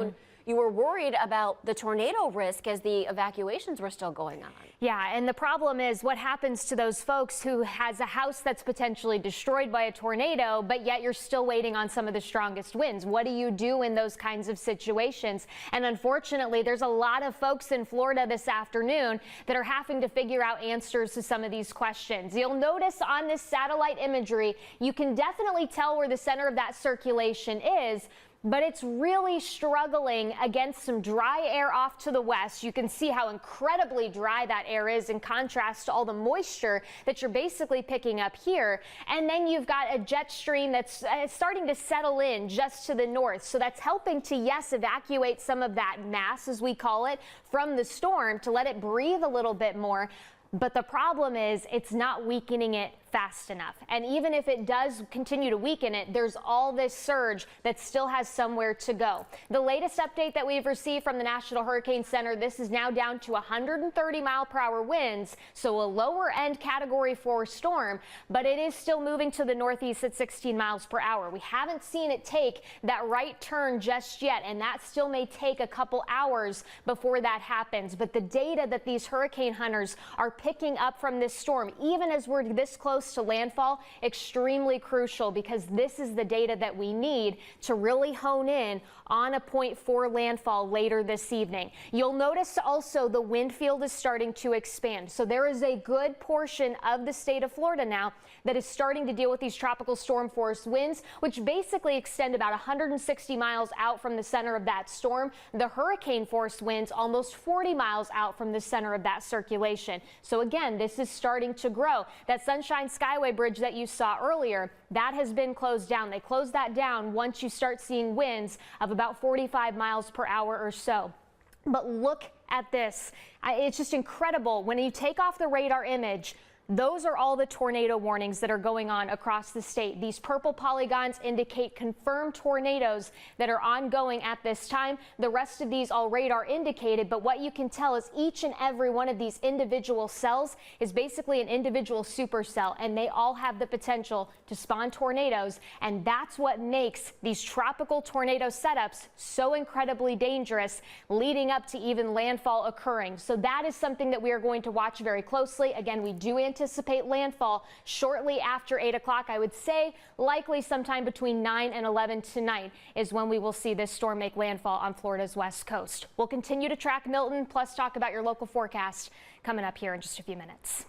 afternoon, you were worried about the tornado risk as the evacuations were still going on. Yeah, and the problem is what happens to those folks who has a house that's potentially destroyed by a tornado, but yet you're still waiting on some of the strongest winds. What do you do in those kinds of situations? And unfortunately, there's a lot of folks in Florida this afternoon that are having to figure out answers to some of these questions. You'll notice on this satellite imagery, you can definitely tell where the center of that circulation is, but it's really struggling against some dry air off to the west. You can see how incredibly dry that air is in contrast to all the moisture that you're basically picking up here. And then you've got a jet stream that's starting to settle in just to the north. So that's helping to, yes, evacuate some of that mass, as we call it, from the storm to let it breathe a little bit more. But the problem is it's not weakening it fast enough. And even if it does continue to weaken it, there's all this surge that still has somewhere to go. The latest update that we've received from the National Hurricane Center, this is now down to 130-mile-per-hour winds, so a lower end Category 4 storm, but it is still moving to the northeast at 16 miles per hour. We haven't seen it take that right turn just yet, and that still may take a couple hours before that happens. But the data that these hurricane hunters are picking up from this storm, even as we're this close to landfall, extremely crucial, because this is the data that we need to really hone in on a point for landfall later this evening. You'll notice also the wind field is starting to expand. So there is a good portion of the state of Florida now that is starting to deal with these tropical storm force winds, which basically extend about 160 miles out from the center of that storm. The hurricane force winds almost 40 miles out from the center of that circulation. So again, this is starting to grow. That Sunshine Skyway Bridge that you saw earlier, that has been closed down. They closed that down once you start seeing winds of about 45 miles per hour or so. But look at this. It's just incredible. When you take off the radar image, those are all the tornado warnings that are going on across the state. These purple polygons indicate confirmed tornadoes that are ongoing at this time. The rest of these all radar indicated, but what you can tell is each and every one of these individual cells is basically an individual supercell, and they all have the potential to spawn tornadoes, and that's what makes these tropical tornado setups so incredibly dangerous, leading up to even landfall occurring. So that is something that we are going to watch very closely. Again, we do anticipate landfall shortly after 8 o'clock. I would say likely sometime between 9 and 11 tonight is when we will see this storm make landfall on Florida's west coast. We'll continue to track Milton, plus talk about your local forecast coming up here in just a few minutes.